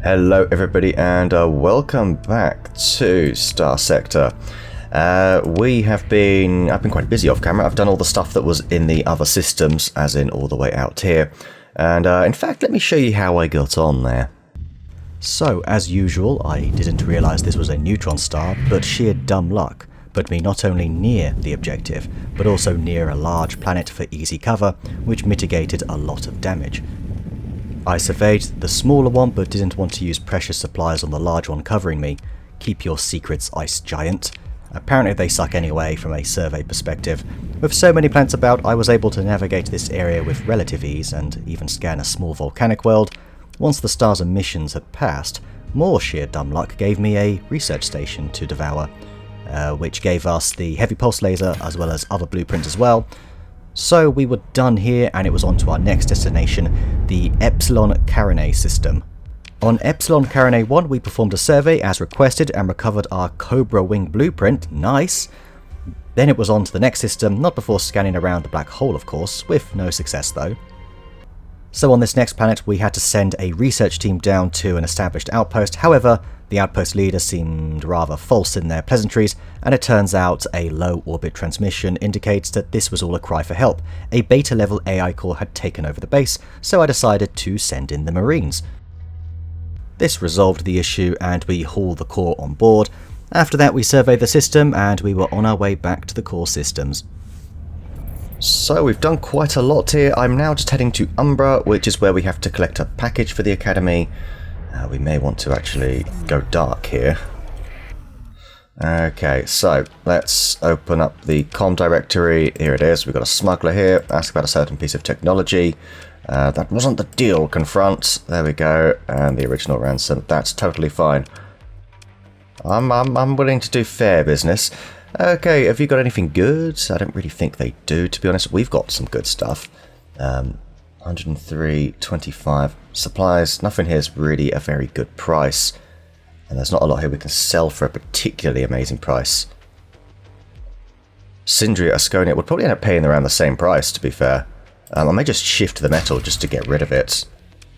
Hello everybody and welcome back to Starsector. I've been quite busy off camera. I've done all the stuff that was in the other systems, as in all the way out here. And in fact, let me show you how I got on there. So, as usual, I didn't realise this was a neutron star, but sheer dumb luck put me not only near the objective, but also near a large planet for easy cover, which mitigated a lot of damage. I surveyed the smaller one, but didn't want to use precious supplies on the large one covering me. Keep your secrets, ice giant. Apparently they suck anyway from a survey perspective. With so many planets about, I was able to navigate this area with relative ease and even scan a small volcanic world. Once the star's emissions had passed, more sheer dumb luck gave me a research station to devour, which gave us the heavy pulse laser as well as other blueprints as well. So we were done here, and it was on to our next destination, the Epsilon Carinae system. On Epsilon Carinae 1 we performed a survey as requested and recovered our Cobra Wing blueprint, nice. Then it was on to the next system, not before scanning around the black hole of course, with no success though. So on this next planet we had to send a research team down to an established outpost. However, the outpost leader seemed rather false in their pleasantries, and it turns out a low orbit transmission indicates that this was all a cry for help. A beta level AI core had taken over the base, so I decided to send in the Marines. This resolved the issue and we hauled the core on board. After that we surveyed the system and we were on our way back to the core systems. So we've done quite a lot here. I'm now just heading to Umbra, which is where we have to collect a package for the Academy. We may want to actually go dark here. Okay, so let's open up the comm directory. Here it is. We've got a smuggler here. Ask about a certain piece of technology. That wasn't the deal, confront. There we go. And the original ransom. That's totally fine. I'm willing to do fair business. Okay, have you got anything good? I don't really think they do, to be honest. We've got some good stuff. 103, 25 supplies. Nothing here is really a very good price. And there's not a lot here we can sell for a particularly amazing price. Sindria, Asconia would probably end up paying around the same price, to be fair. I may just shift the metal just to get rid of it.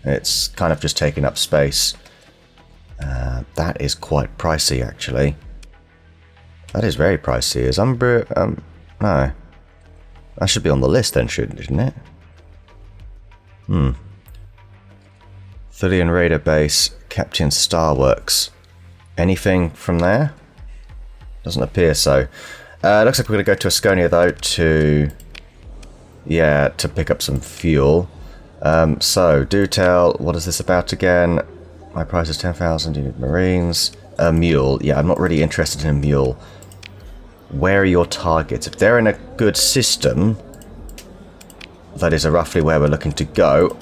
It's kind of just taking up space. That is quite pricey, actually. That is very pricey. Is Umbra... no. That should be on the list then, shouldn't it? Thullian Raider Base, Captain Starworks. Anything from there? Doesn't appear so. Looks like we're going to go to Asconia though to pick up some fuel. So, do tell, what is this about again? My price is 10,000, you need Marines. A mule. Yeah, I'm not really interested in a mule. Where are your targets? If they're in a good system, that is roughly where we're looking to go,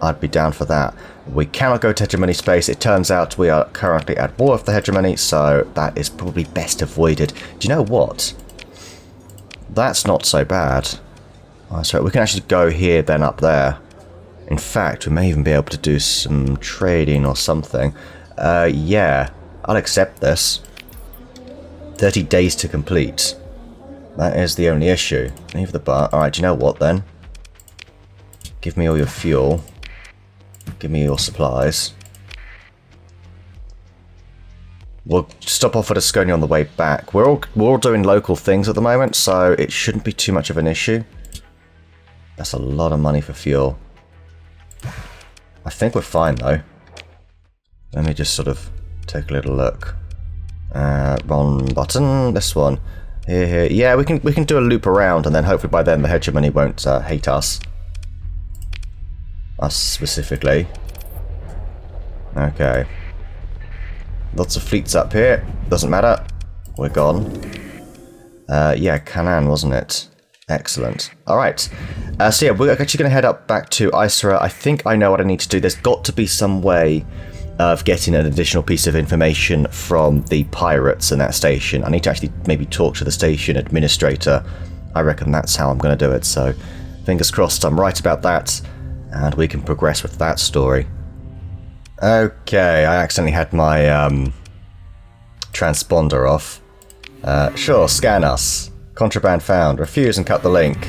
I'd be down for that. We cannot go to hegemony space. It turns out we are currently at war with the hegemony, so that is probably best avoided. Do you know what? That's not so bad. Oh, sorry, we can actually go here, then up there. In fact, we may even be able to do some trading or something. Yeah, I'll accept this. 30 days to complete. That is the only issue. Leave the bar. Alright, do you know what then? Give me all your fuel. Give me your supplies. We'll stop off at Asconia on the way back. We're all doing local things at the moment, so it shouldn't be too much of an issue. That's a lot of money for fuel. I think we're fine though. Let me just sort of take a little look. Wrong button. This one. Here. Yeah, we can do a loop around, and then hopefully by then the hegemony won't hate us. Us specifically. Okay. Lots of fleets up here. Doesn't matter. We're gone. Yeah, Canaan, wasn't it? Excellent. Alright. So yeah, we're actually going to head up back to Isera. I think I know what I need to do. There's got to be some way of getting an additional piece of information from the pirates in that station. I need to actually maybe talk to the station administrator. I reckon that's how I'm going to do it, so fingers crossed I'm right about that, and we can progress with that story. Okay, I accidentally had my transponder off. Sure, scan us. Contraband found. Refuse and cut the link.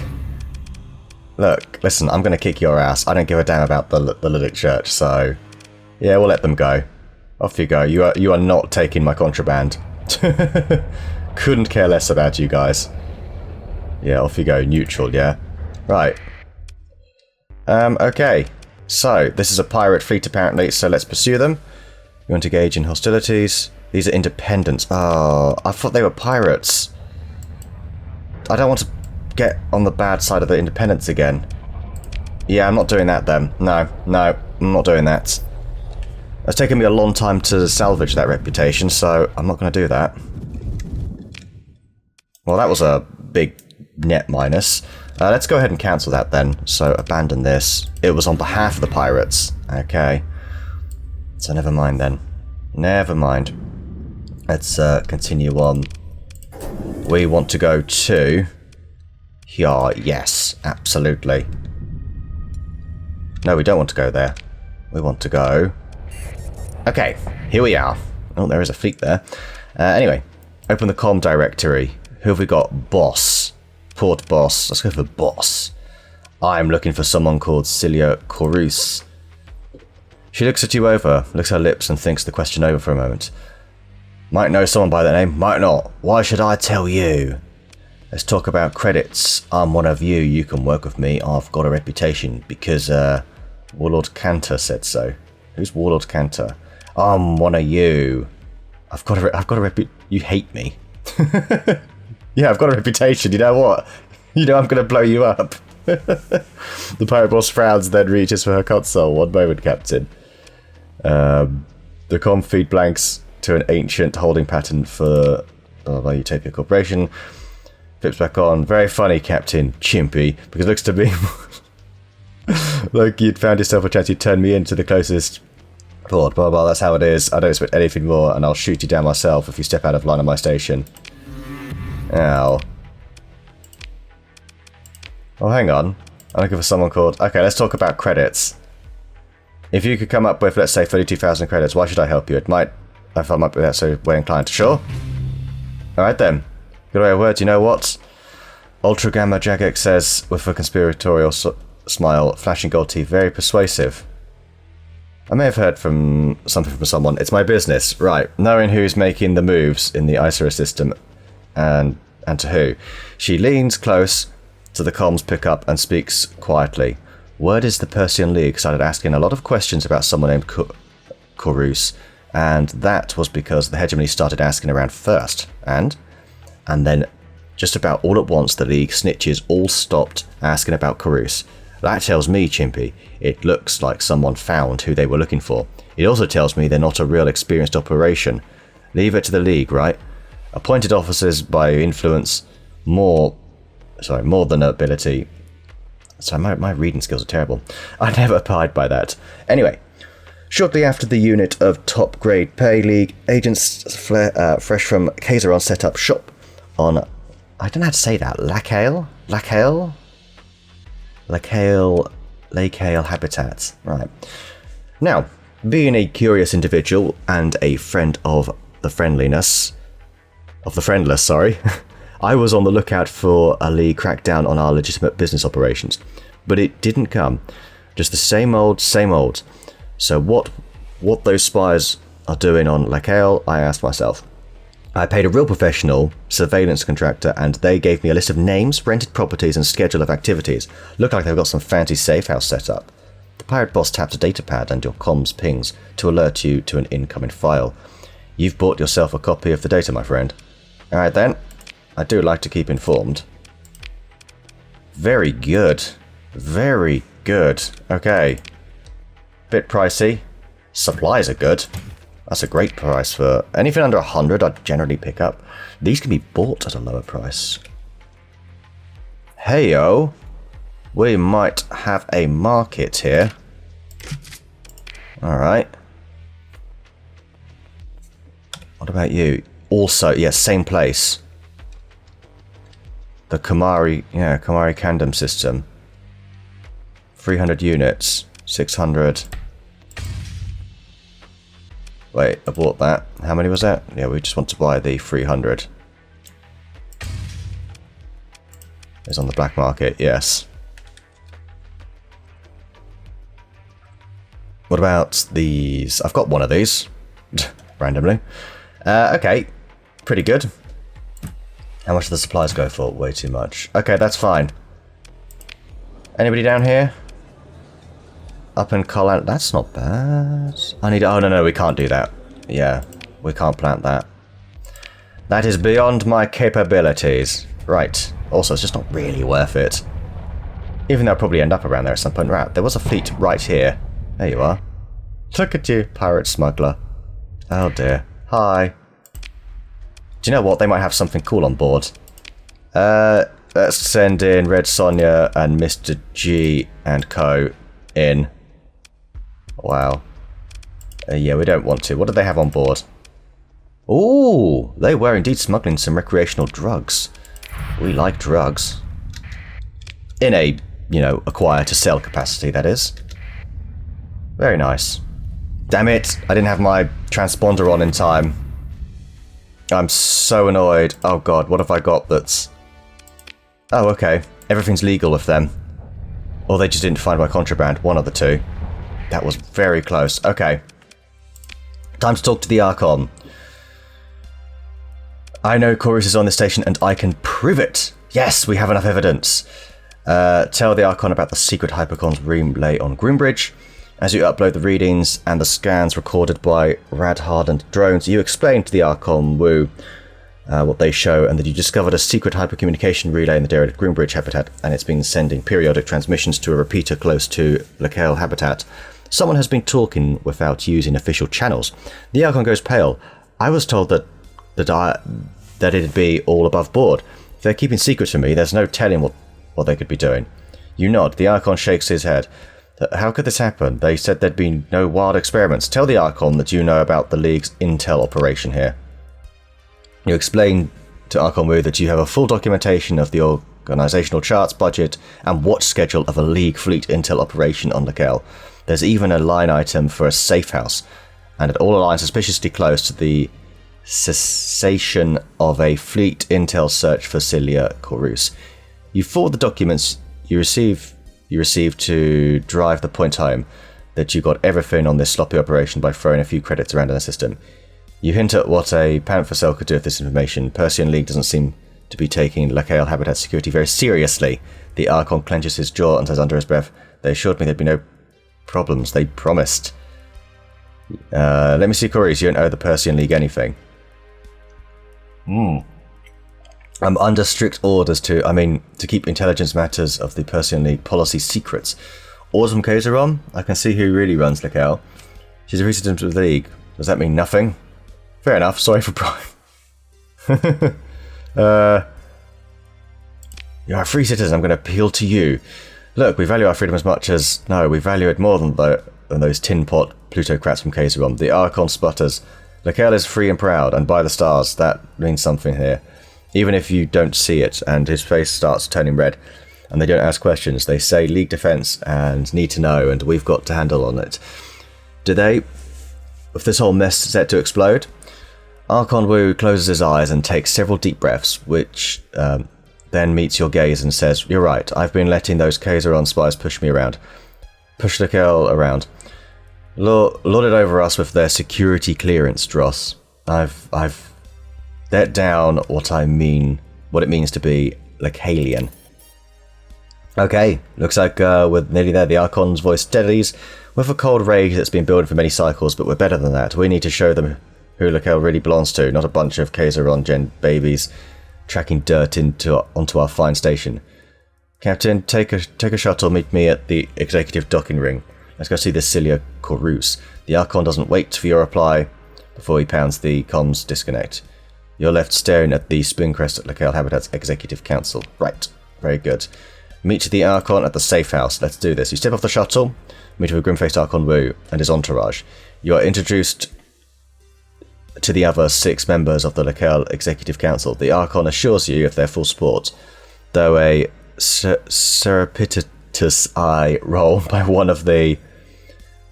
Look, listen, I'm going to kick your ass. I don't give a damn about the Lydic Church, so Yeah, we'll let them go. Off you go. You are not taking my contraband. Couldn't care less about you guys. Yeah, off you go. Neutral, yeah? Right. Okay. So, this is a pirate fleet apparently, so let's pursue them. You want to engage in hostilities. These are independents. Oh, I thought they were pirates. I don't want to get on the bad side of the independents again. Yeah, I'm not doing that then. No, I'm not doing that. It's taken me a long time to salvage that reputation, so I'm not going to do that. Well, that was a big net minus. Let's go ahead and cancel that then. So, abandon this. It was on behalf of the pirates. Okay. So, never mind then. Never mind. Let's continue on. We want to go to... Here, yes, absolutely. No, we don't want to go there. We want to go... Okay, here we are. Oh, there is a fleet there. Anyway, open the comm directory. Who have we got? Boss. Port boss. Let's go for boss. I'm looking for someone called Coureuse. She looks at you over, licks her lips and thinks the question over for a moment. Might know someone by that name, might not. Why should I tell you? Let's talk about credits. I'm one of you. You can work with me. I've got a reputation because Warlord Cantor said so. Who's Warlord Cantor? I'm one of you. I've got a reputation. You hate me. Yeah, I've got a reputation. You know what? You know I'm going to blow you up. The pirate boss frowns, then reaches for her console. One moment, Captain. The comm feed blanks to an ancient holding pattern for Utopia Corporation. Flips back on. Very funny, Captain Chimpy, because it looks to me like you'd found yourself a chance. You turned me into the closest port. Blah, blah, that's how it is. I don't expect anything more, and I'll shoot you down myself if you step out of line of my station. Ow. Oh, hang on. I'm looking for someone called... Okay, let's talk about credits. If you could come up with, let's say, 32,000 credits, why should I help you? It might... If I'm up with that, so we're inclined. Sure? Alright then. Good way of words, you know what? Ultra Gamma Jagex says, with a conspiratorial smile, flashing gold teeth, very persuasive. I may have heard from something from someone. It's my business. Right. Knowing who's making the moves in the ISORA system and to who. She leans close to the comms pickup and speaks quietly. Word is the Persian League started asking a lot of questions about someone named Coureuse, and that was because the hegemony started asking around first, and then just about all at once the League snitches all stopped asking about Coureuse. That tells me, Chimpy, it looks like someone found who they were looking for. It also tells me they're not a real experienced operation. Leave it to the League, right? Appointed officers by influence, more than ability. So my reading skills are terrible. I never abide by that. Anyway, shortly after the unit of top-grade pay League agents fresh from Kaiseron set up shop on... I don't know how to say that. Lake Hale habitats. Right. Now, being a curious individual and a friend of the friendless, I was on the lookout for a League crackdown on our legitimate business operations. But it didn't come. Just the same old, same old. So what those spies are doing on Lake Hale, I asked myself. I paid a real professional surveillance contractor and they gave me a list of names, rented properties and schedule of activities. Look like they've got some fancy safe house set up. The pirate boss taps a data pad and your comms pings to alert you to an incoming file. You've bought yourself a copy of the data, my friend. Alright then. I do like to keep informed. Very good. Very good. Okay. Bit pricey. Supplies are good. That's a great price for anything under 100 I'd generally pick up. These can be bought at a lower price. Heyo. We might have a market here. Alright. What about you? Also, yes, same place. The Kamari Kandam system. 300 units. 600. Wait, I bought that. How many was that? Yeah, we just want to buy the 300. It's on the black market, yes. What about these? I've got one of these. Randomly. Okay. Pretty good. How much do the supplies go for? Way too much. Okay, that's fine. Anybody down here? Up in Colin. That's not bad. I need... Oh, no, we can't do that. Yeah, we can't plant that. That is beyond my capabilities. Right. Also, it's just not really worth it. Even though I'll probably end up around there at some point. Right, there was a fleet right here. There you are. Look at you, pirate smuggler. Oh dear. Hi. Do you know what? They might have something cool on board. Let's send in Red Sonja and Mr. G and Co. in. Wow. Yeah, we don't want to. What do they have on board? Ooh, they were indeed smuggling some recreational drugs. We like drugs. In a, acquire to sell capacity, that is. Very nice. Damn it, I didn't have my transponder on in time. I'm so annoyed. Oh god, what have I got that's... Oh, okay. Everything's legal with them. Or they just didn't find my contraband. One of the two. That was very close. Okay. Time to talk to the Archon. I know Coureuse is on this station and I can prove it. Yes, we have enough evidence. Tell the Archon about the secret Hypercon's relay on Groombridge. As you upload the readings and the scans recorded by rad-hardened drones, you explain to the Archon Wu what they show, and that you discovered a secret hypercommunication relay in the derelict Groombridge habitat, and it's been sending periodic transmissions to a repeater close to Lacaille habitat. Someone has been talking without using official channels. The Archon goes pale. I was told that it'd be all above board. If they're keeping secrets from me, there's no telling what they could be doing. You nod. The Archon shakes his head. How could this happen? They said there'd been no wild experiments. Tell the Archon that you know about the League's intel operation here. You explain to Archon Wu that you have a full documentation of the organisational charts, budget, and watch schedule of a League fleet intel operation on Lacaille. There's even a line item for a safe house, and it all aligns suspiciously close to the cessation of a fleet intel search for Celia Coureuse. You forward the documents you receive to drive the point home that you got everything on this sloppy operation by throwing a few credits around in the system. You hint at what a Panther cell could do with this information. Persean League doesn't seem to be taking Lacaille habitat security very seriously. The Archon clenches his jaw and says under his breath, "They assured me there'd be no problems. They promised." Let me see, Coureuse. You don't owe the Persean League anything. I'm under strict orders to keep intelligence matters of the Persean League policy secrets. Orders from Kaiseron? I can see who really runs Lacaille. She's a resident of the League. Does that mean nothing? Fair enough, sorry for prying. You're a free citizen, I'm going to appeal to you. Look, we value our freedom as much as... No, we value it more than those tin pot plutocrats from Kaiseron. The Archon sputters. Lacaille is free and proud, and by the stars, that means something here. Even if you don't see it, and his face starts turning red, and they don't ask questions, they say League defense and need to know, and we've got to handle on it. Do they? With this whole mess set to explode? Archon Wu closes his eyes and takes several deep breaths, which then meets your gaze and says, "You're right, I've been letting those Kaiseron spies push me around. Push Lacaille around. Lord it over us with their security clearance, Dross. I've let down what it means to be Lacaillian." Okay, looks like we're nearly there. The Archon's voice steadies with a cold rage that's been building for many cycles, but we're better than that. We need to show them who Lacaille really belongs to, not a bunch of Kaiseron gen babies tracking dirt onto our fine station. Captain, take a shuttle, meet me at the executive docking ring. Let's go see this Celia Coureuse. The Archon doesn't wait for your reply before he pounds the comms disconnect. You're left staring at the spin crest at Lacaille Habitat's Executive Council. Right, very good. Meet the Archon at the safe house. Let's do this. You step off the shuttle, meet with a grim-faced Archon Wu and his entourage. You are introduced to the other 6 members of the Lacaille Executive Council. The Archon assures you of their full support, though a surreptitious eye roll by one of the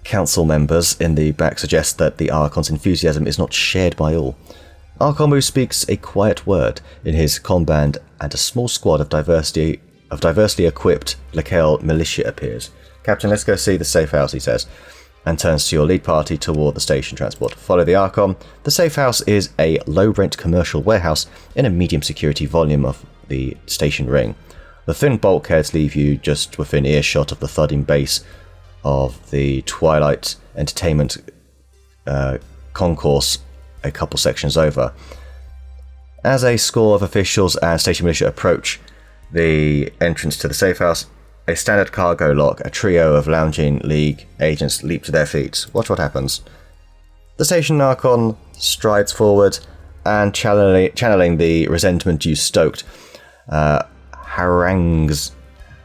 council members in the back suggests that the Archon's enthusiasm is not shared by all. Archon Wu speaks a quiet word in his comband, and a small squad of diversely equipped Lacaille militia appears. Captain, let's go see the safe house, he says. and turns to your lead party toward the station transport. Follow the Archon. The safe house is a low-rent commercial warehouse in a medium security volume of the station ring. The thin bulkheads leave you just within earshot of the thudding bass of the Twilight Entertainment concourse a couple sections over. As a score of officials and station militia approach the entrance to the safe house, a standard cargo lock, a trio of lounging League agents leap to their feet. Watch what happens. The station Archon strides forward and, channeling the resentment you stoked, harangues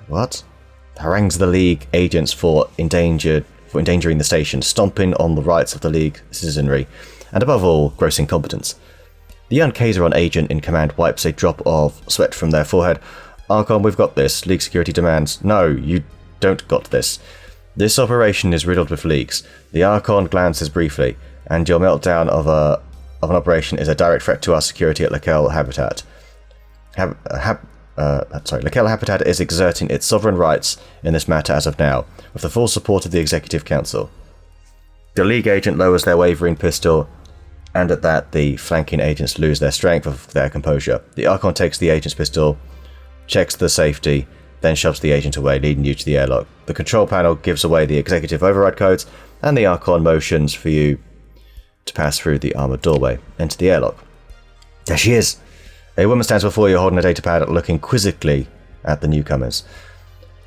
the League agents for endangering the station, stomping on the rights of the League citizenry, and above all, gross incompetence. The young Kaiseron agent in command wipes a drop of sweat from their forehead. Archon, we've got this. League security demands. No, you don't got this. This operation is riddled with leaks. The Archon glances briefly, and your meltdown of an operation is a direct threat to our security at Lakel Habitat. Lakel Habitat is exerting its sovereign rights in this matter as of now, with the full support of the Executive Council. The League agent lowers their wavering pistol, and at that the flanking agents lose their strength of their composure. The Archon takes the agent's pistol, checks the safety, then shoves the agent away, leading you to the airlock. The control panel gives away the executive override codes, and the Archon motions for you to pass through the armoured doorway. Enter the airlock. There she is! A woman stands before you holding a datapad, looking quizzically at the newcomers.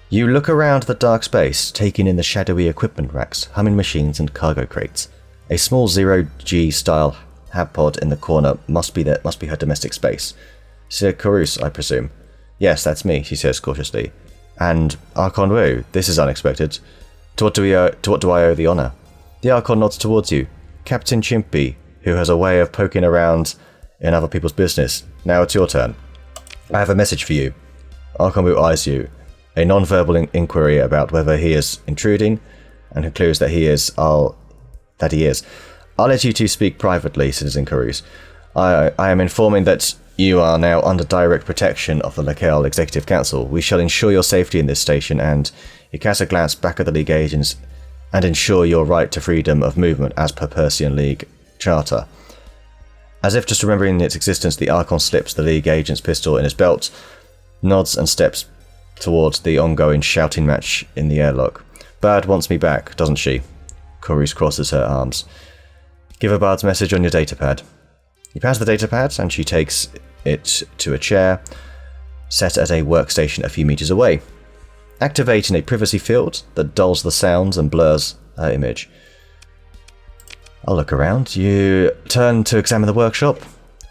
You look around the dark space, taking in the shadowy equipment racks, humming machines and cargo crates. A small zero-G style hab pod in the corner must be her domestic space. Sir Coureuse, I presume. Yes, that's me, she says cautiously. And Archon Wu, this is unexpected. To what do I owe the honour? The Archon nods towards you. Captain Chimpy, who has a way of poking around in other people's business. Now it's your turn. I have a message for you. Archon Wu eyes you. A non-verbal inquiry about whether he is intruding, and concludes that he is. I'll let you two speak privately, Citizen Coureuse. I am informing that you are now under direct protection of the Lakel Executive Council. We shall ensure your safety in this station, and you cast a glance back at the League agents, and ensure your right to freedom of movement as per Persian League Charter. As if just remembering its existence, the Archon slips the League agent's pistol in his belt, nods and steps towards the ongoing shouting match in the airlock. Bard wants me back, doesn't she? Coureuse crosses her arms. Give her Bard's message on your datapad. You pass the datapad, and she takes it to a chair set at a workstation a few meters away, activating a privacy field that dulls the sounds and blurs her image. I'll look around. You turn to examine the workshop.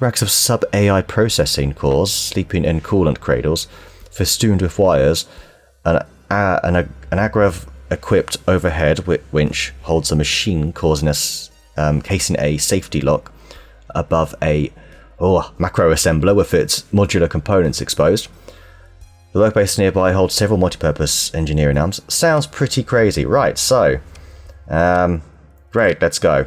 Racks of sub-AI processing cores sleeping in coolant cradles, festooned with wires. An Agrav-equipped overhead winch holds a machine casing a safety lock above a macro assembler with its modular components exposed. The workbase nearby holds several multi-purpose engineering arms. Sounds pretty crazy. Right, so... great, let's go.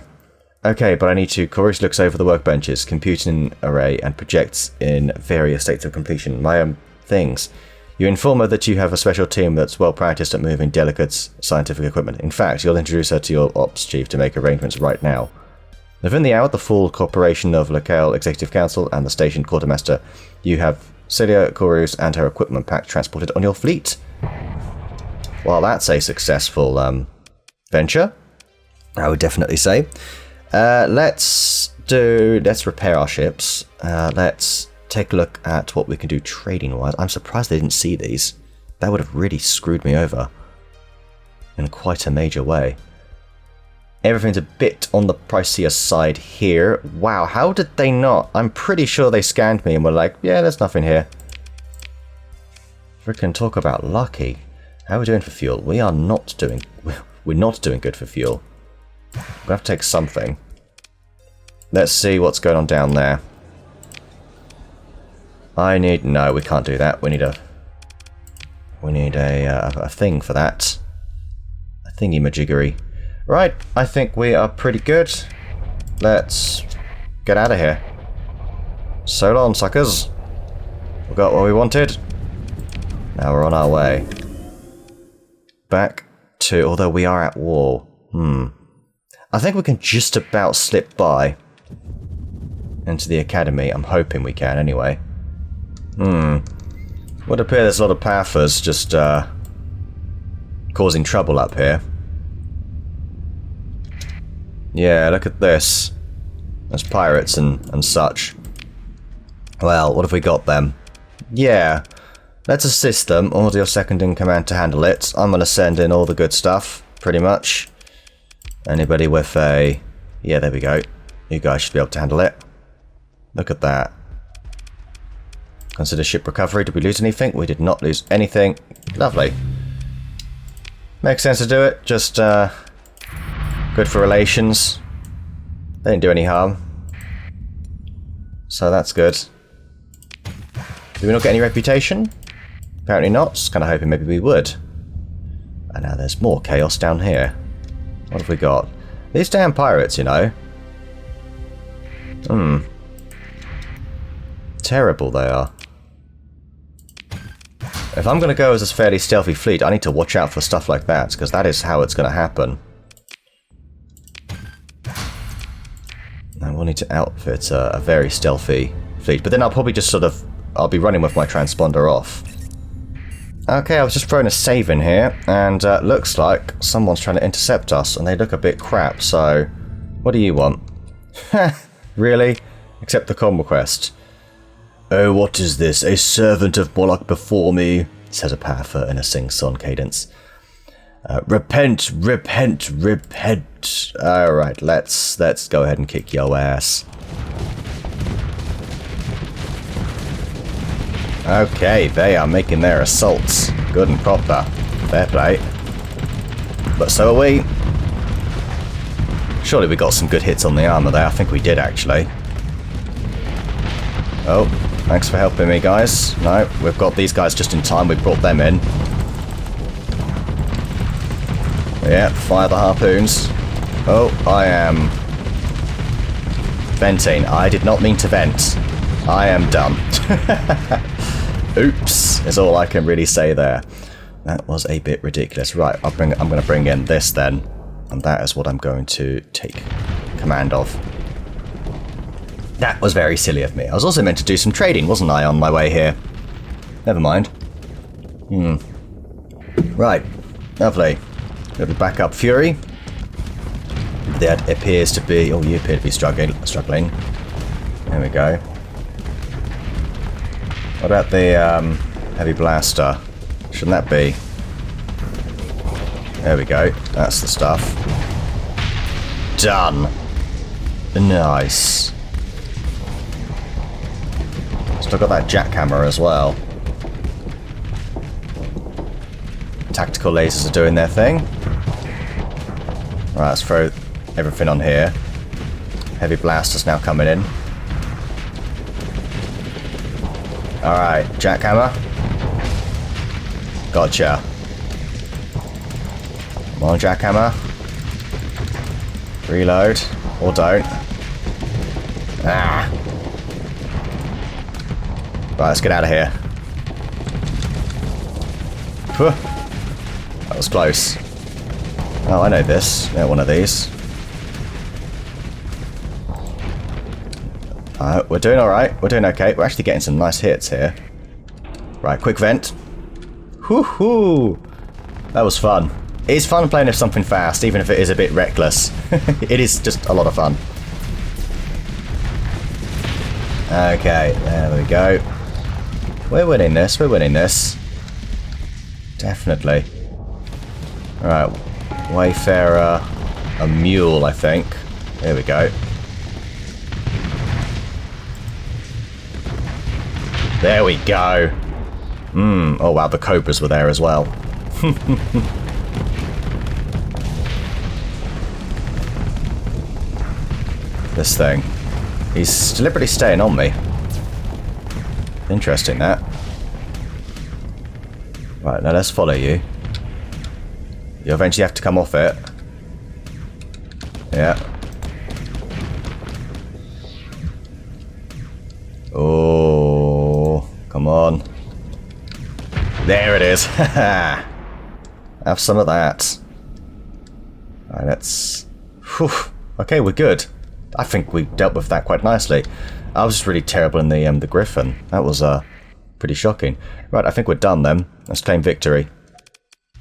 Okay, but I need to... Coureuse looks over the workbenches, computing array, and projects in various states of completion my things. You inform her that you have a special team that's well practiced at moving delicate scientific equipment. In fact, you'll introduce her to your ops chief to make arrangements right now. Within the hour, the full cooperation of Lakel Executive Council and the station quartermaster, you have Celia Coureuse and her equipment pack transported on your fleet. Well, that's a successful venture, I would definitely say. Let's repair our ships. Let's take a look at what we can do trading-wise. I'm surprised they didn't see these. That would have really screwed me over in quite a major way. Everything's a bit on the pricier side here. Wow, how did they not? I'm pretty sure they scanned me and were like, yeah, there's nothing here. Frickin' talk about lucky. How are we doing for fuel? We're not doing good for fuel. We're going to have to take something. Let's see what's going on down there. No, we can't do that. We need a thing for that. A thingy-majiggery. Right, I think we are pretty good. Let's get out of here. So long, suckers. We got what we wanted. Now we're on our way. Back to... Although we are at war. I think we can just about slip by into the academy. I'm hoping we can, anyway. Would appear there's a lot of pathers just causing trouble up here. Yeah, look at this. There's pirates and such. Well, what have we got then? Yeah, let's assist them, order your second in command to handle it. I'm going to send in all the good stuff, pretty much. Anybody with a... Yeah, there we go. You guys should be able to handle it. Look at that. Consider ship recovery. Did we lose anything? We did not lose anything. Lovely. Makes sense to do it. Just good for relations. They didn't do any harm. So that's good. Did we not get any reputation? Apparently not. Just kind of hoping maybe we would. And now there's more chaos down here. What have we got? These damn pirates, you know. Terrible they are. If I'm going to go as a fairly stealthy fleet, I need to watch out for stuff like that, because that is how it's going to happen. I will need to outfit a very stealthy fleet, but then I'll probably just sort of... I'll be running with my transponder off. Okay, I was just throwing a save in here, and looks like someone's trying to intercept us, and they look a bit crap, so... What do you want? Really? Accept the comm request. Oh, what is this? A servant of Moloch before me, says a pather in a sing-song cadence. Repent, repent, repent. Alright, let's go ahead and kick your ass. Okay, they are making their assaults good and proper. Fair play. But so are we. Surely we got some good hits on the armor there. I think we did, actually. Oh, thanks for helping me, guys. No, we've got these guys just in time. We brought them in. Yeah, fire the harpoons. Oh, I am venting. I did not mean to vent. I am done. Oops, is all I can really say there. That was a bit ridiculous. Right, I'm going to bring in this then, and that is what I'm going to take command of. That was very silly of me. I was also meant to do some trading, wasn't I, on my way here? Never mind. Right, lovely. Little backup fury. That appears to be... Oh, you appear to be struggling. There we go. What about the heavy blaster? Shouldn't that be? There we go. That's the stuff. Done. Nice. Still got that jackhammer as well. Tactical lasers are doing their thing. Right, let's throw everything on here. Heavy blasters now coming in. Alright, jackhammer. Gotcha. Come on, jackhammer. Reload. Or don't. Ah. Right, let's get out of here. Whew. That was close. Oh, I know this. Yeah, one of these. We're doing alright. We're doing okay. We're actually getting some nice hits here. Right, quick vent. Woohoo! That was fun. It's fun playing with something fast, even if it is a bit reckless. It is just a lot of fun. Okay, there we go. We're winning this. We're winning this. Definitely. Alright, Wayfarer, a mule, I think. There we go. There we go. Oh wow, the Cobras were there as well. This thing. He's deliberately staying on me. Interesting, that. Right, now let's follow you. You eventually have to come off it. Yeah. Oh, come on. There it is. Have some of that. Alright, let's... Whew. Okay, we're good. I think we dealt with that quite nicely. I was just really terrible in the Griffin. That was pretty shocking. Right, I think we're done then. Let's claim victory.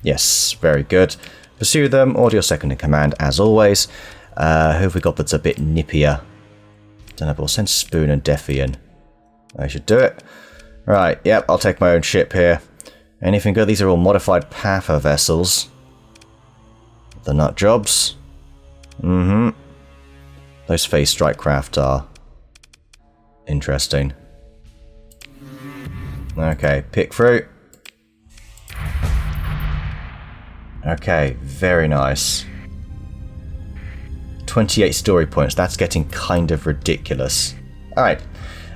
Yes, very good. Pursue them, order your second in command as always. Who have we got that's a bit nippier? Don't know, but we'll send Spoon and Deffy in. I should do it. Right, yep, I'll take my own ship here. Anything good? These are all modified Panther vessels. The nut jobs. Those phase strike craft are interesting. Okay, pick fruit. Okay, very nice. 28 story points. That's getting kind of ridiculous. Alright,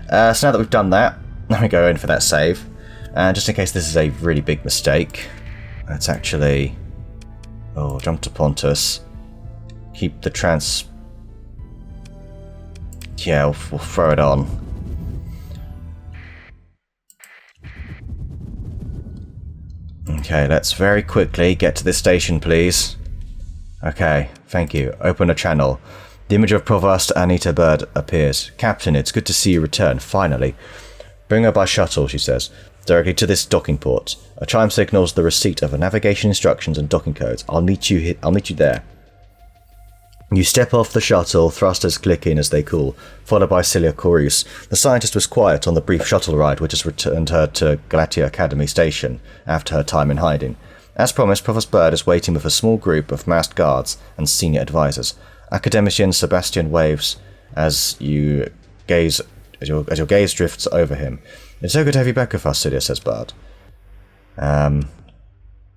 so now that we've done that, let me go in for that save. And just in case this is a really big mistake, let's actually... Oh, jump to Pontus. Keep the trans... Yeah, we'll throw it on. Okay, let's very quickly get to this station, please. Okay, thank you. Open a channel. The image of Provost Anita Bird appears. Captain, it's good to see you return, finally. Bring her by shuttle, she says, directly to this docking port. A chime signals the receipt of a navigation instructions and docking codes. I'll meet you there. You step off the shuttle, thrusters click in as they cool, followed by Celia Coureuse. The scientist was quiet on the brief shuttle ride which has returned her to Galatia Academy Station after her time in hiding. As promised, Provost Bird is waiting with a small group of masked guards and senior advisors. Academician Sebastian waves as your gaze drifts over him. It's so good to have you back with us, Celia, says Bird.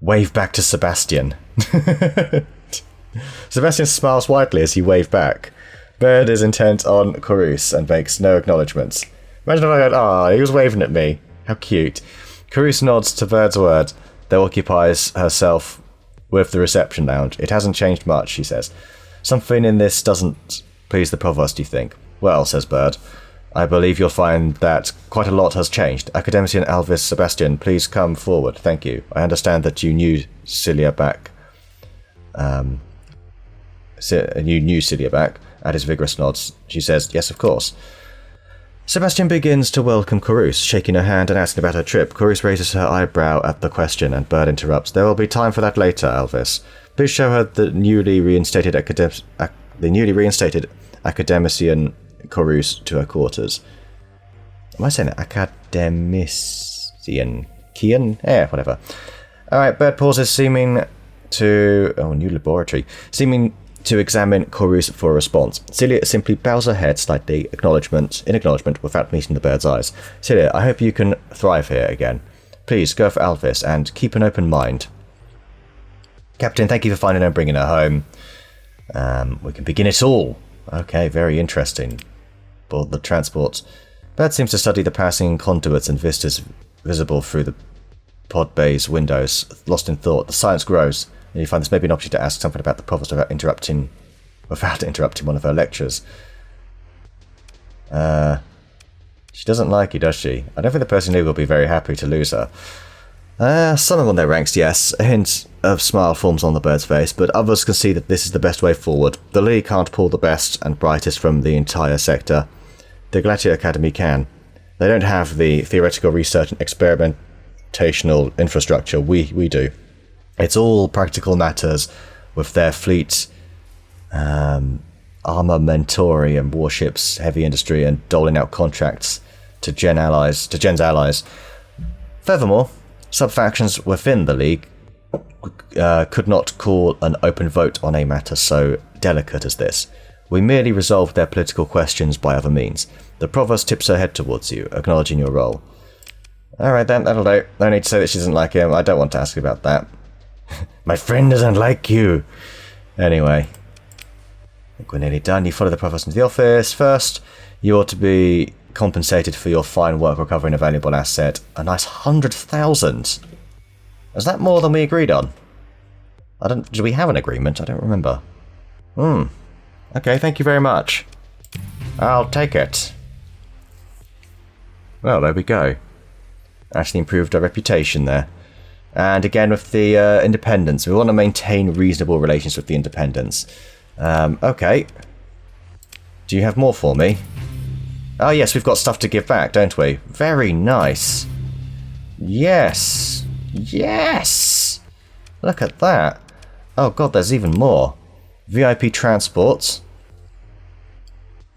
Wave back to Sebastian. Sebastian smiles widely as he waved back. Bird is intent on Coureuse and makes no acknowledgements. Imagine if I go, he was waving at me. How cute. Coureuse nods to Bird's word, though occupies herself with the reception lounge. It hasn't changed much, she says. Something in this doesn't please the Provost, you think? Well, says Bird, I believe you'll find that quite a lot has changed. Academician Alvis Sebastian, please come forward. Thank you. I understand that you knew Celia back. You knew Celia back. At his vigorous nods, she says, yes, of course. Sebastian begins to welcome Coureuse, shaking her hand and asking about her trip. Coureuse raises her eyebrow at the question, and Bird interrupts. There will be time for that later, Alvis. Please show her the newly reinstated academician Coureuse to her quarters. Am I saying that? Academician? Kian? Whatever. Alright, Bird pauses, seeming to... Oh, new laboratory. Seeming to examine Coureuse for a response. Celia simply bows her head slightly in acknowledgement without meeting the Bird's eyes. Celia, I hope you can thrive here again. Please, go for Alvis and keep an open mind. Captain, thank you for finding her and bringing her home. We can begin it all. Okay, very interesting. Board the transport. Bird seems to study the passing conduits and vistas visible through the pod bay's windows. Lost in thought, the silence grows, and you find this may be an opportunity to ask something about the Provost without interrupting one of her lectures. She doesn't like you, does she? I don't think the person who will be very happy to lose her. Some among their ranks, yes. A hint of smile forms on the Bird's face, but others can see that this is the best way forward. The League can't pull the best and brightest from the entire sector. The Galatia Academy can. They don't have the theoretical research and experimentational infrastructure we do. It's all practical matters with their fleet, armamentorium, warships, heavy industry, and doling out contracts to Gen's allies. Furthermore, sub-factions within the League could not call an open vote on a matter so delicate as this. We merely resolve their political questions by other means. The Provost tips her head towards you, acknowledging your role. Alright then, that'll do. No need to say that she doesn't like him. I don't want to ask about that. My friend doesn't like you. Anyway. I think we're nearly done. You follow the Provost into the office. First, you ought to be compensated for your fine work recovering a valuable asset. A nice 100,000. Is that more than we agreed on? Did we have an agreement? I don't remember. Okay, thank you very much. I'll take it. Well, there we go. Actually improved our reputation there. And again with the independents, we want to maintain reasonable relations with the independents. Okay. Do you have more for me? Oh yes, we've got stuff to give back, don't we? Very nice. Yes. Yes! Look at that. Oh god, there's even more. VIP transports.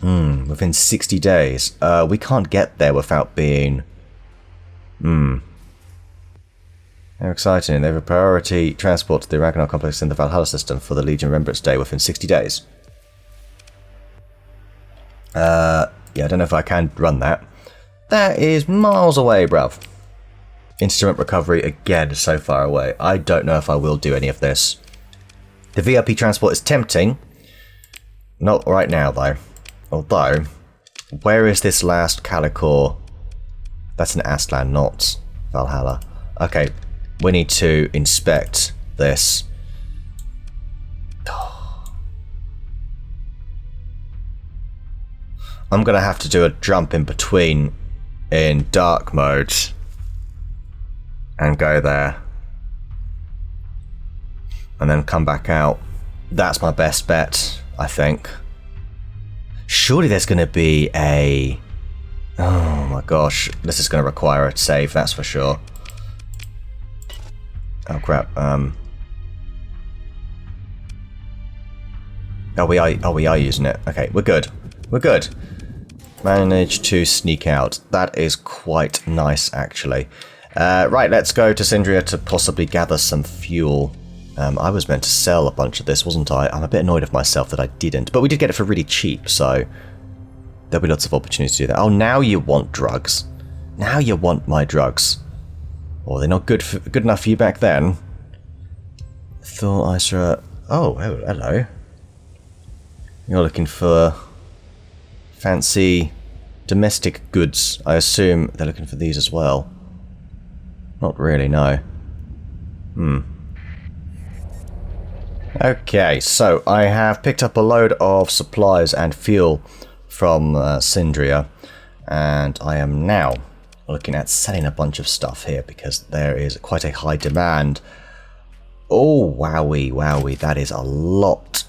Within 60 days. We can't get there without being... How exciting. They have a priority transport to the Ragnar complex in the Valhalla system for the Legion Remembrance Day within 60 days. Yeah, I don't know if I can run that. That is miles away, bruv. Instrument recovery, again, so far away. I don't know if I will do any of this. The VIP transport is tempting. Not right now, though. Although, where is this last Calicor? That's an Aslan, not Valhalla. Okay, we need to inspect this. I'm going to have to do a jump in between in dark mode and go there. And then come back out. That's my best bet, I think. Surely there's going to be a... Oh my gosh, this is going to require a save, that's for sure. Oh crap, Oh, we are using it. Okay, we're good. We're good. Managed to sneak out. That is quite nice, actually. Right, let's go to Sindria to possibly gather some fuel. I was meant to sell a bunch of this, wasn't I? I'm a bit annoyed of myself that I didn't. But we did get it for really cheap, so... There'll be lots of opportunities to do that. Oh, now you want drugs. Now you want my drugs. Oh, they're not good enough for you back then. Thor, Isra... Oh, hello. You're looking for... fancy domestic goods. I assume they're looking for these as well. Not really, no. Okay, so I have picked up a load of supplies and fuel from Sindria, and I am now looking at selling a bunch of stuff here because there is quite a high demand. Oh, wowie, wowie, that is a lot.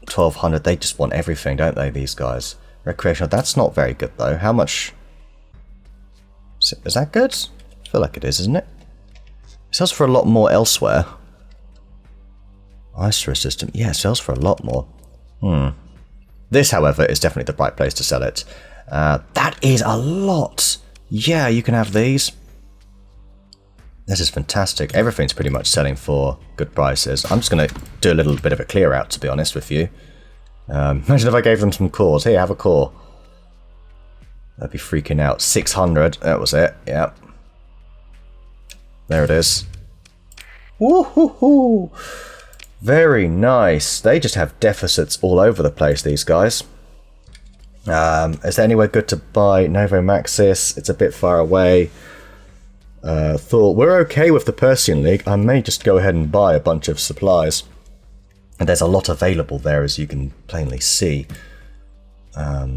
1200, they just want everything, don't they, these guys? Recreational, that's not very good though. How much? Is that good? I feel like it is, isn't it? It sells for a lot more elsewhere. Isra system, yeah, it sells for a lot more. This, however, is definitely the right place to sell it. That is a lot. Yeah, you can have these. This is fantastic. Everything's pretty much selling for good prices. I'm just going to do a little bit of a clear out, to be honest with you. Imagine if I gave them some cores. Here, have a core. They'd be freaking out. 600, that was it. Yep. There it is. Woohoo! Very nice. They just have deficits all over the place, these guys. Is there anywhere good to buy Novo Maxis? It's a bit far away. Thought we're okay with the Persian League. I may just go ahead and buy a bunch of supplies. And there's a lot available there, as you can plainly see. Yeah,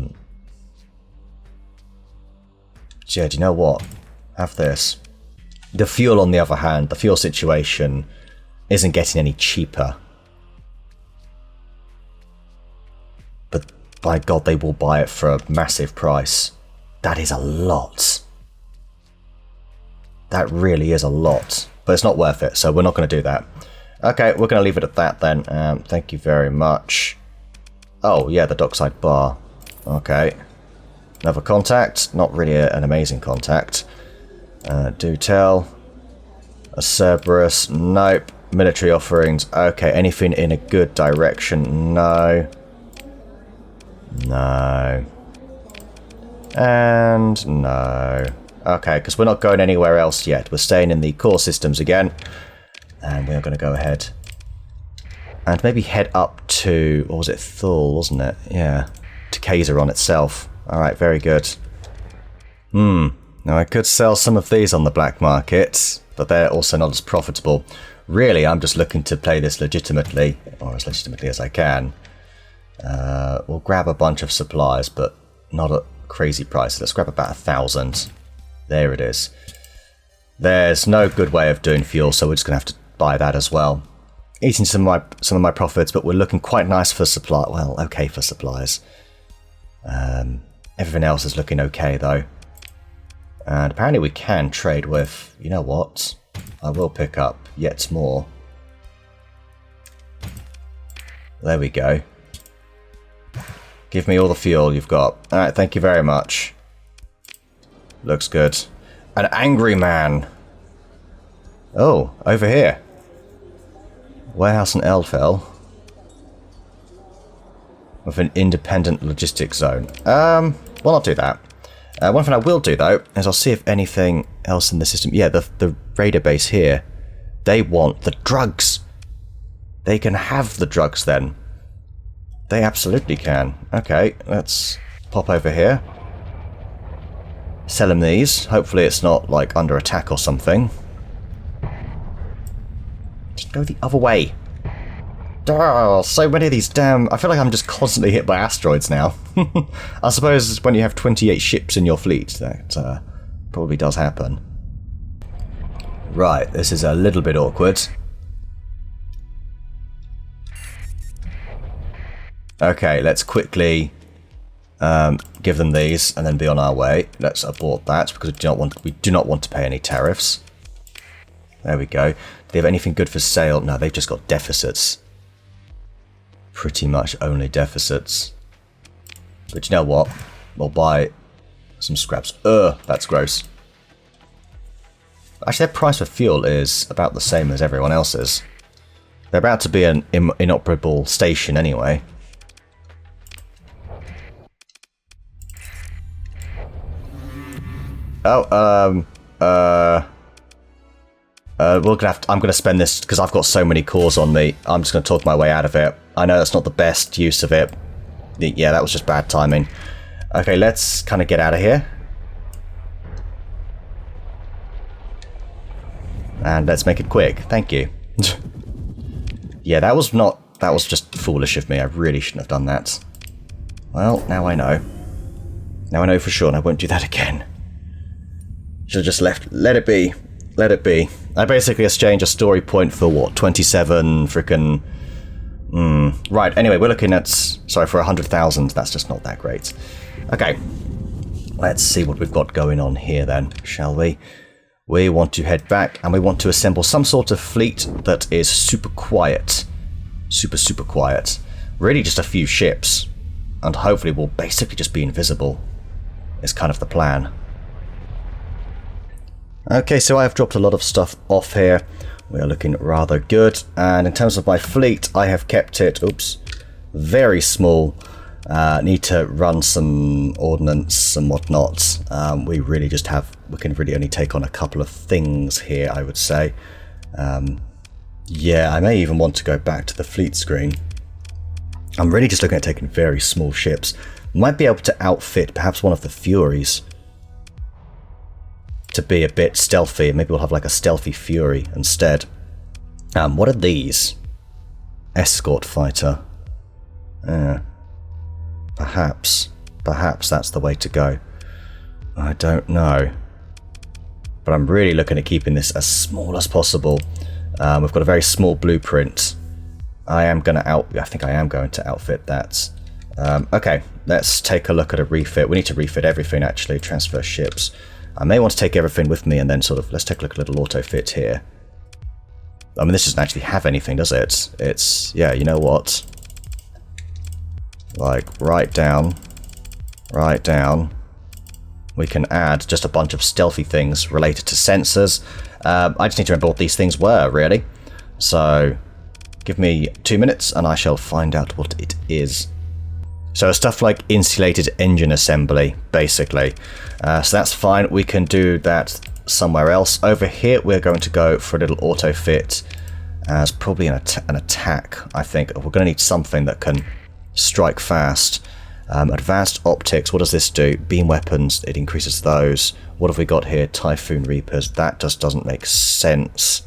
do you know what? Have this. The fuel, on the other hand, the fuel situation isn't getting any cheaper. But by God, they will buy it for a massive price. That is a lot. That really is a lot. But it's not worth it, so we're not going to do that. Okay, we're going to leave it at that then. Thank you very much. Oh, yeah, the dockside bar. Okay. Another contact. Not really an amazing contact. Do tell. A Cerberus. Nope. Military offerings. Okay, anything in a good direction? No. No. And no. Okay, because we're not going anywhere else yet. We're staying in the core systems again. And we're going to go ahead and maybe head up to, what was it, Thul, wasn't it? Yeah, to Kaiseron itself. Alright, very good. Now I could sell some of these on the black market, but they're also not as profitable. Really, I'm just looking to play this legitimately, or as legitimately as I can. We'll grab a bunch of supplies, but not at crazy price. Let's grab about 1,000. There it is. There's no good way of doing fuel, so we're just going to have to buy that as well. Eating some of my profits, but we're looking quite nice for supply. Well, okay for supplies. Everything else is looking okay, though. And apparently we can trade with... You know what? I will pick up yet more. There we go. Give me all the fuel you've got. Alright, thank you very much. Looks good. An angry man. Oh, over here. Warehouse in Eldfell. With an independent logistics zone. We'll not do that. One thing I will do, though, is I'll see if anything else in the system... Yeah, the raider base here. They want the drugs. They can have the drugs, then. They absolutely can. Okay, let's pop over here. Sell them these. Hopefully it's not, like, under attack or something. Just go the other way. Oh, so many of these damn... I feel like I'm just constantly hit by asteroids now. I suppose when you have 28 ships in your fleet, that probably does happen. Right, this is a little bit awkward. Okay, let's quickly give them these and then be on our way. Let's abort that because we do not want to pay any tariffs. There we go. Do they have anything good for sale? No, they've just got deficits. Pretty much only deficits. But you know what? We'll buy some scraps. That's gross. Actually, their price for fuel is about the same as everyone else's. They're about to be an inoperable station anyway. Oh, I'm gonna spend this because I've got so many cores on me. I'm just gonna talk my way out of it. I know that's not the best use of it. Yeah, that was just bad timing. Okay, let's kind of get out of here. And let's make it quick. Thank you. Yeah, that was just foolish of me. I really shouldn't have done that. Well, now I know. Now I know for sure and I won't do that again. Should have just let it be. Let it be. I basically exchange a story point for what? 27 frickin'... Right, anyway, we're looking at... Sorry, for 100,000. That's just not that great. Okay. Let's see what we've got going on here then, shall we? We want to head back and we want to assemble some sort of fleet that is super quiet. Super quiet. Really just a few ships. And hopefully we'll basically just be invisible. Is kind of the plan. Okay, so I've dropped a lot of stuff off here. We are looking rather good. And in terms of my fleet, I have kept it, very small. Need to run some ordnance and whatnot. We really just have, we can really only take on a couple of things here, I would say. Yeah, I may even want to go back to the fleet screen. I'm really just looking at taking very small ships. Might be able to outfit perhaps one of the Furies to be a bit stealthy. Maybe we'll have like a stealthy Fury instead. What are these? Escort fighter. Perhaps that's the way to go. I don't know. But I'm really looking at keeping this as small as possible. We've got a very small blueprint. I think I am going to outfit that. Okay, let's take a look at a refit. We need to refit everything actually, transfer ships. I may want to take everything with me and then sort of, let's take a look at a little auto fit here. I mean, this doesn't actually have anything, does it? It's, yeah, you know what? Like, right down. We can add just a bunch of stealthy things related to sensors. I just need to remember what these things were, really. So, give me 2 minutes and I shall find out what it is. So stuff like insulated engine assembly, basically. So that's fine. We can do that somewhere else. Over here, we're going to go for a little auto fit as probably an attack, I think. We're going to need something that can strike fast. Advanced optics, what does this do? Beam weapons, it increases those. What have we got here? Typhoon Reapers, that just doesn't make sense.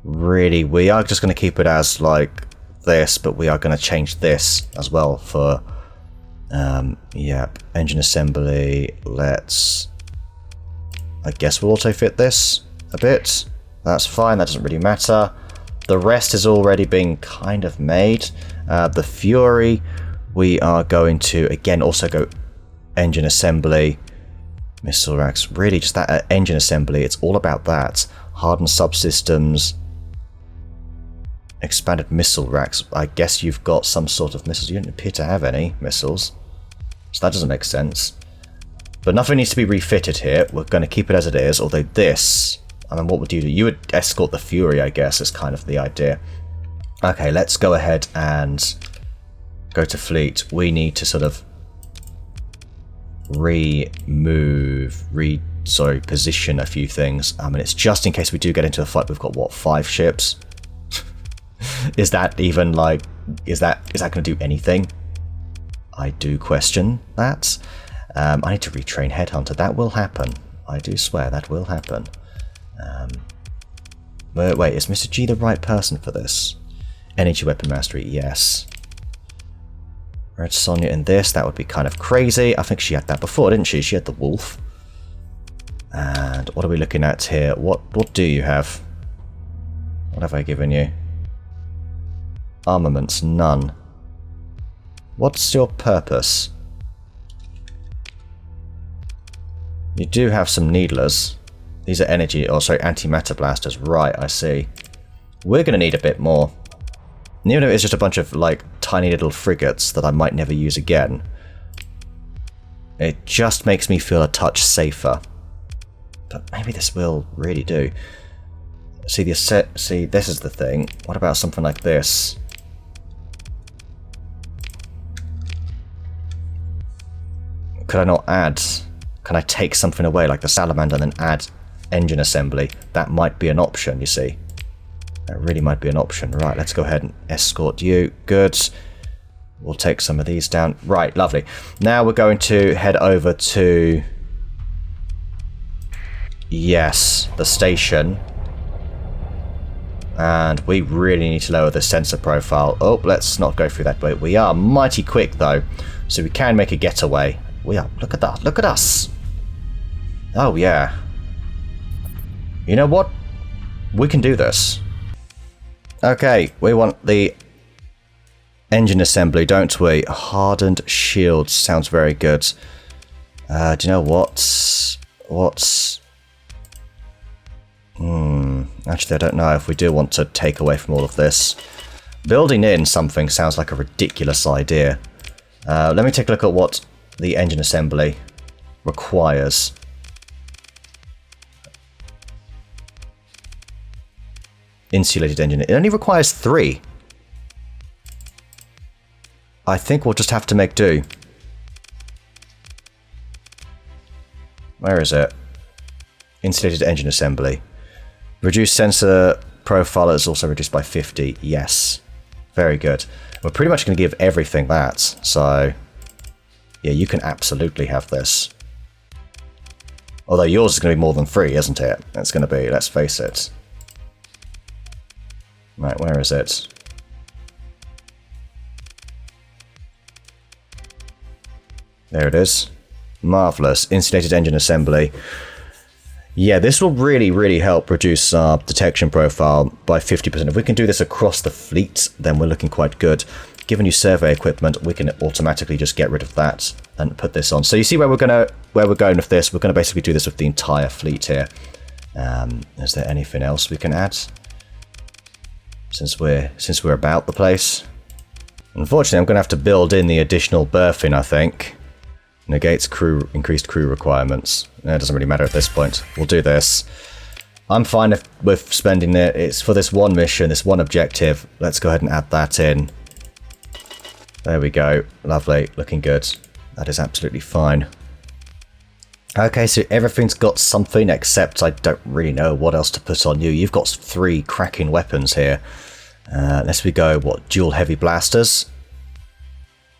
Really, we are just going to keep it as like this, but we are going to change this as well for yeah, engine assembly. Let's I guess we'll auto-fit this a bit. That's fine, that doesn't really matter. The rest is already being kind of made. The Fury, we are going to, again, also go engine assembly. Missile racks, really just that engine assembly, it's all about that. Hardened subsystems. Expanded missile racks. I guess you've got some sort of missiles. You don't appear to have any missiles. So that doesn't make sense. But nothing needs to be refitted here. We're going to keep it as it is. Although this... I mean, what would you do? You would escort the Fury, I guess, is kind of the idea. Okay, let's go ahead and go to fleet. We need to sort of position a few things. I mean, it's just in case we do get into a fight. We've got, what, 5 ships? Is that even, like... Is that going to do anything? I do question that. I need to retrain Headhunter. That will happen. I do swear that will happen. Wait, is Mr. G the right person for this? Energy Weapon Mastery, yes. Red Sonja in this, that would be kind of crazy. I think she had that before, didn't she? She had the Wolf. And what are we looking at here? What do you have? What have I given you? Armaments, none. What's your purpose? You do have some needlers. These are energy, or sorry, antimatter blasters. Right, I see. We're going to need a bit more. And even though it's just a bunch of, like, tiny little frigates that I might never use again, it just makes me feel a touch safer. But maybe this will really do. See, this is the thing. What about something like this? Could I not add... Can I take something away, like the Salamander, and then add engine assembly? That might be an option, you see. That really might be an option. Right, let's go ahead and escort you. Good. We'll take some of these down. Right, lovely. Now we're going to head over to... Yes, the station. And we really need to lower the sensor profile. Oh, let's not go through that way. We are mighty quick, though, so we can make a getaway. We are. Look at that. Look at us. Oh, yeah. You know what? We can do this. Okay, we want the engine assembly, don't we? Hardened shields sounds very good. Do you know what? Actually, I don't know if we do want to take away from all of this. Building in something sounds like a ridiculous idea. Let me take a look at what the engine assembly requires. Insulated engine. It only requires 3. I think we'll just have to make do. Where is it? Insulated engine assembly. Reduced sensor profile is also reduced by 50. Yes. Very good. We're pretty much going to give everything that. So, yeah, you can absolutely have this. Although yours is going to be more than 3, isn't it? It's going to be, let's face it. Right, where is it? There it is. Marvellous. Insulated engine assembly. Yeah, this will really, really help reduce our detection profile by 50%. If we can do this across the fleet, then we're looking quite good. Given you survey equipment, we can automatically just get rid of that and put this on. So you see where we're going with this? We're going to basically do this with the entire fleet here. Is there anything else we can add? Since we're about the place. Unfortunately, I'm going to have to build in the additional berthing, I think. Negates increased crew requirements. It doesn't really matter at this point. We'll do this. I'm fine with spending it. It's for this one mission, this one objective. Let's go ahead and add that in. There we go. Lovely. Looking good. That is absolutely fine. Okay, so everything's got something, except I don't really know what else to put on you. You've got 3 cracking weapons here. Unless we go, what, dual heavy blasters?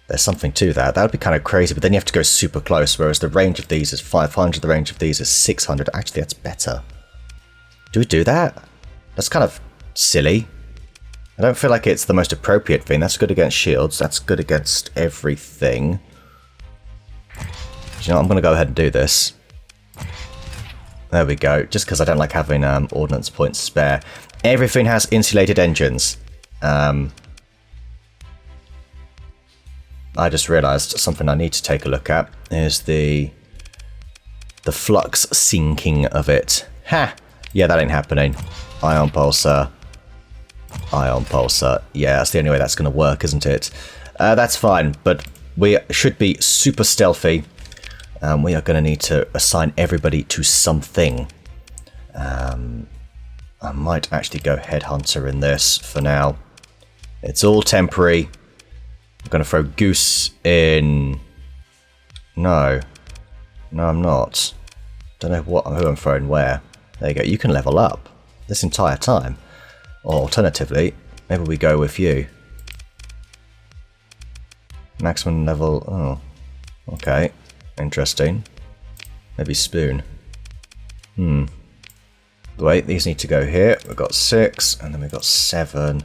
There's something to that. That would be kind of crazy, but then you have to go super close, whereas the range of these is 500, the range of these is 600. Actually, that's better. Do we do that? That's kind of silly. I don't feel like it's the most appropriate thing. That's good against shields. That's good against everything. You know what? I'm going to go ahead and do this. There we go. Just because I don't like having ordnance points spare. Everything has insulated engines. I just realised something I need to take a look at is the flux sinking of it. Ha! Yeah, that ain't happening. Ion pulsar. Ion pulsar. Yeah, that's the only way that's going to work, isn't it? That's fine, but we should be super stealthy. We are going to need to assign everybody to something. I might actually go headhunter in this for now. It's all temporary. I'm going to throw Goose in. No, I'm not. Don't know who I'm throwing where. There you go. You can level up this entire time. Or alternatively, maybe we go with you. Maximum level. Oh, okay. Interesting. Maybe Spoon. Wait, these need to go here. We've got 6, and then we've got 7.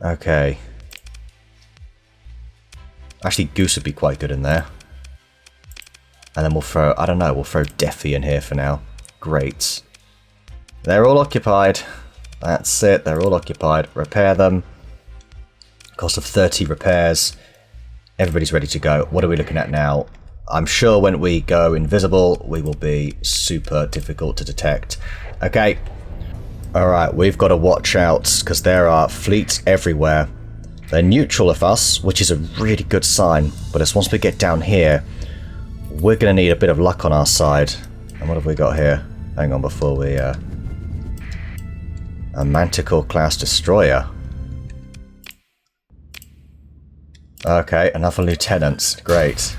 Okay. Actually, Goose would be quite good in there. And then we'll throw, I don't know, we'll throw Deafy in here for now. Great. They're all occupied. That's it, they're all occupied. Repair them. Cost of 30 repairs. Everybody's ready to go. What are we looking at now? I'm sure when we go invisible, we will be super difficult to detect. Okay. Alright, we've got to watch out, because there are fleets everywhere. They're neutral of us, which is a really good sign. But as once we get down here, we're going to need a bit of luck on our side. And what have we got here? Hang on, before we... a Manticore class destroyer. Okay, another lieutenant. Great.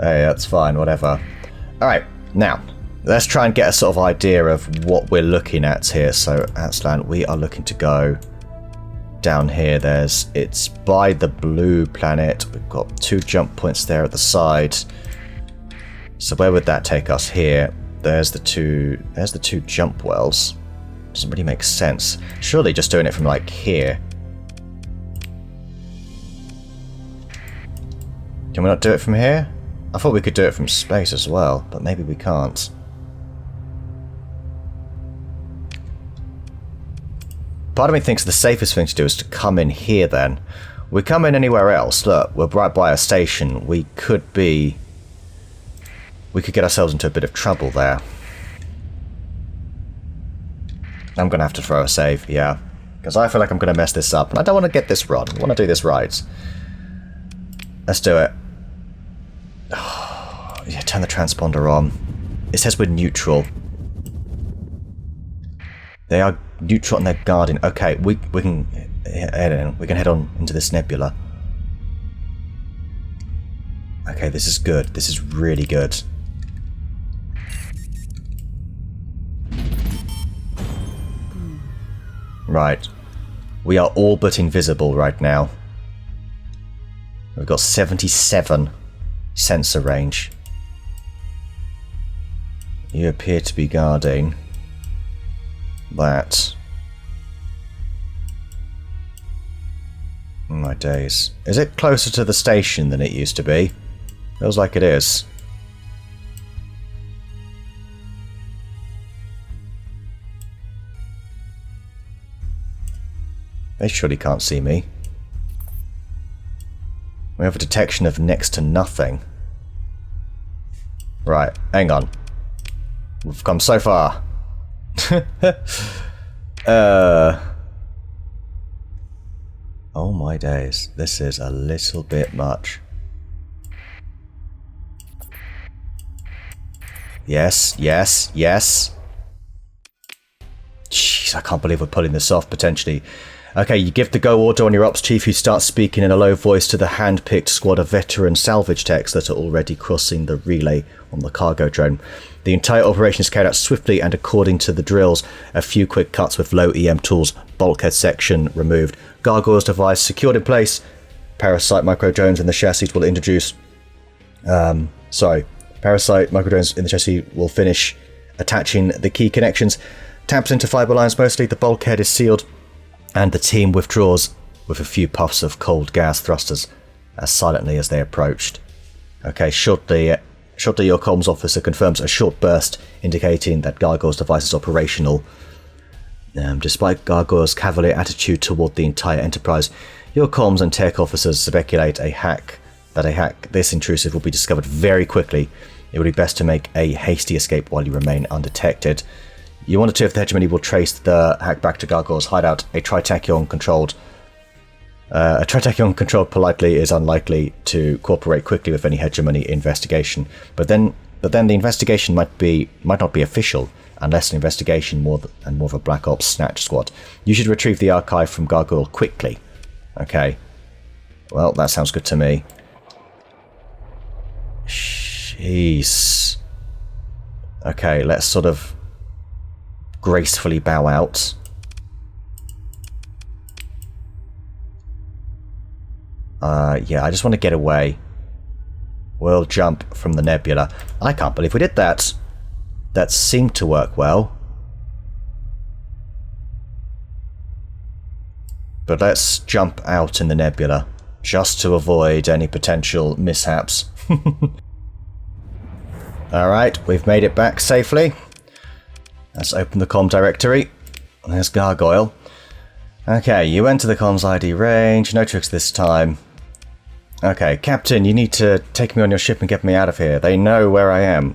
Hey, that's fine, whatever. Alright, now, let's try and get a sort of idea of what we're looking at here. So, Aslan, we are looking to go down here. It's by the blue planet. We've got 2 jump points there at the side. So where would that take us here? There's the two jump wells. Doesn't really make sense. Surely just doing it from like here. Can we not do it from here? I thought we could do it from space as well, but maybe we can't. Part of me thinks the safest thing to do is to come in here then. We come in anywhere else. Look, we're right by a station. We could get ourselves into a bit of trouble there. I'm going to have to throw a save, yeah. Because I feel like I'm going to mess this up. And I don't want to get this wrong. I want to do this right. Let's do it. Oh, yeah, turn the transponder on. It says we're neutral. They are neutral and they're guarding. Okay, we can head in. We can head on into this nebula. Okay, this is good. This is really good. Right. We are all but invisible right now. We've got 77 sensor range. You appear to be guarding that. Oh my days. Is it closer to the station than it used to be? Feels like it is. They surely can't see me. We have a detection of next to nothing. Right, hang on. We've come so far. Oh my days. This is a little bit much. Yes, yes, yes. Jeez, I can't believe we're pulling this off, potentially. Okay, you give the go order on your ops chief, who starts speaking in a low voice to the hand-picked squad of veteran salvage techs that are already crossing the relay on the cargo drone. The entire operation is carried out swiftly and according to the drills. A few quick cuts with low EM tools, bulkhead section removed, gargoyles device secured in place. Parasite micro drones in the chassis will introduce... Parasite micro drones in the chassis will finish attaching the key connections. Taps into fibre lines mostly, the bulkhead is sealed. And the team withdraws with a few puffs of cold gas thrusters as silently as they approached. Okay, shortly Shortly, your comms officer confirms a short burst indicating that Gargoyle's device is operational. Despite Gargoyle's cavalier attitude toward the entire enterprise, your comms and tech officers speculate that this intrusive will be discovered very quickly. It would be best to make a hasty escape while you remain undetected. You wonder too if the hegemony will trace the hack back to Gargoyle's hideout. A Tritachyon controlled politely is unlikely to cooperate quickly with any hegemony investigation. But then the investigation might not be official, unless an investigation more of a Black Ops snatch squad. You should retrieve the archive from Gargoyle quickly. Okay. Well, that sounds good to me. Jeez. Okay, let's sort of gracefully bow out. Yeah, I just want to get away. We'll jump from the nebula. I can't believe we did that. That seemed to work well. But let's jump out in the nebula, just to avoid any potential mishaps. Alright, we've made it back safely. Let's open the comm directory. There's Gargoyle. Okay, you enter the comms ID range. No tricks this time. Okay, Captain, you need to take me on your ship and get me out of here. They know where I am.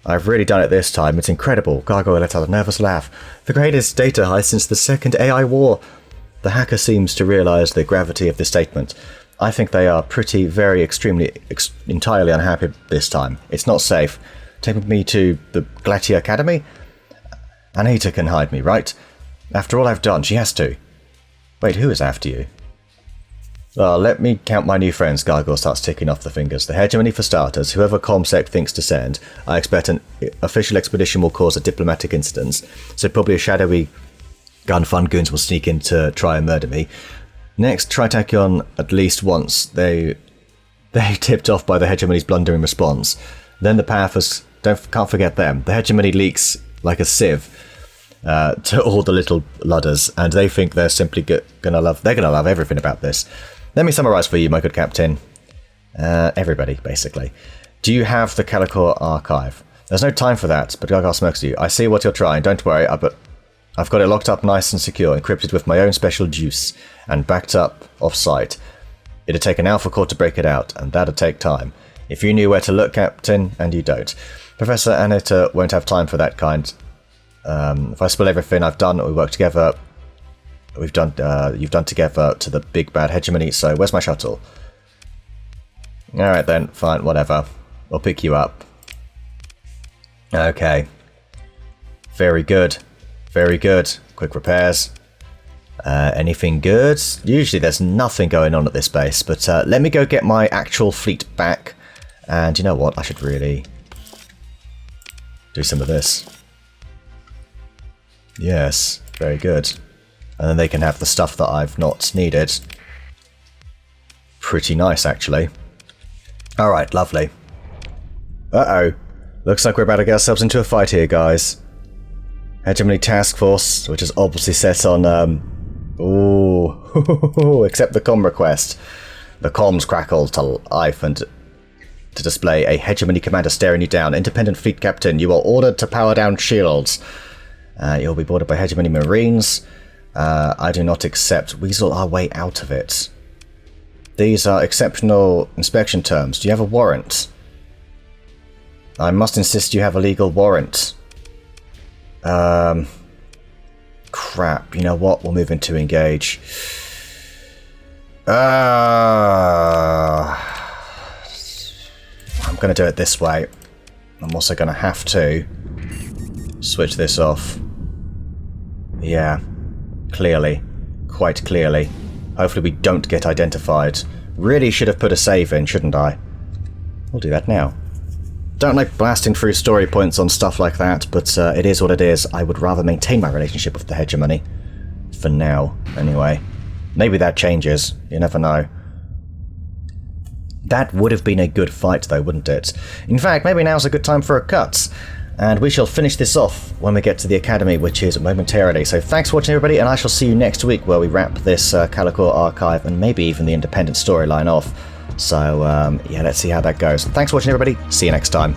I've really done it this time. It's incredible. Gargoyle let out a nervous laugh. The greatest data heist since the second AI war. The hacker seems to realize the gravity of this statement. I think they are entirely unhappy this time. It's not safe. Take me to the Glatia Academy? Anita can hide me, right? After all I've done, she has to. Wait, who is after you? Let me count my new friends. Gargoyle starts ticking off the fingers. The hegemony for starters. Whoever ComSec thinks to send. I expect an official expedition will cause a diplomatic incident. So probably a shadowy gun-fun goons will sneak in to try and murder me. Next, Tritachyon at least once. They tipped off by the hegemony's blundering response. Then the Pathers, can't forget them. The hegemony leaks like a sieve to all the little ludders, and they think they're simply gonna love everything about this. Let me summarize for you, my good captain. Everybody, basically. Do you have the Calicor archive? There's no time for that, but Gargoyle smirks at you. I see what you're trying, don't worry, I've got it locked up nice and secure, encrypted with my own special juice, and backed up off-site. It'd take an alpha core to break it out, and that'd take time. If you knew where to look, Captain, and you don't. Professor Anita won't have time for that kind. If I spill everything I've done, we work together. You've done together to the big bad hegemony, so where's my shuttle? Alright then, fine, whatever. I'll pick you up. Okay. Very good. Very good. Quick repairs. Anything good? Usually there's nothing going on at this base, but let me go get my actual fleet back. And you know what? I should really do some of this. Yes, very good. And then they can have the stuff that I've not needed. Pretty nice, actually. Alright, lovely. Uh-oh. Looks like we're about to get ourselves into a fight here, guys. Hegemony Task Force, which is obviously set on, ooh, accept the comm request. The comms crackle to life and to display a Hegemony commander staring you down. Independent Fleet Captain, you are ordered to power down shields. You'll be boarded by Hegemony Marines. I do not accept. Weasel our way out of it. These are exceptional inspection terms. Do you have a warrant? I must insist you have a legal warrant. Crap. You know what? We'll move into engage. I'm going to do it this way. I'm also going to have to switch this off. Yeah. Clearly. Quite clearly. Hopefully we don't get identified. Really should have put a save in, shouldn't I? We'll do that now. Don't like blasting through story points on stuff like that, but it is what it is. I would rather maintain my relationship with the hegemony. For now, anyway. Maybe that changes. You never know. That would have been a good fight, though, wouldn't it? In fact, maybe now's a good time for a cut. And we shall finish this off when we get to the Academy, which is momentarily. So thanks for watching, everybody, and I shall see you next week where we wrap this Calicor archive and maybe even the Independent storyline off. So, yeah, let's see how that goes. Thanks for watching, everybody. See you next time.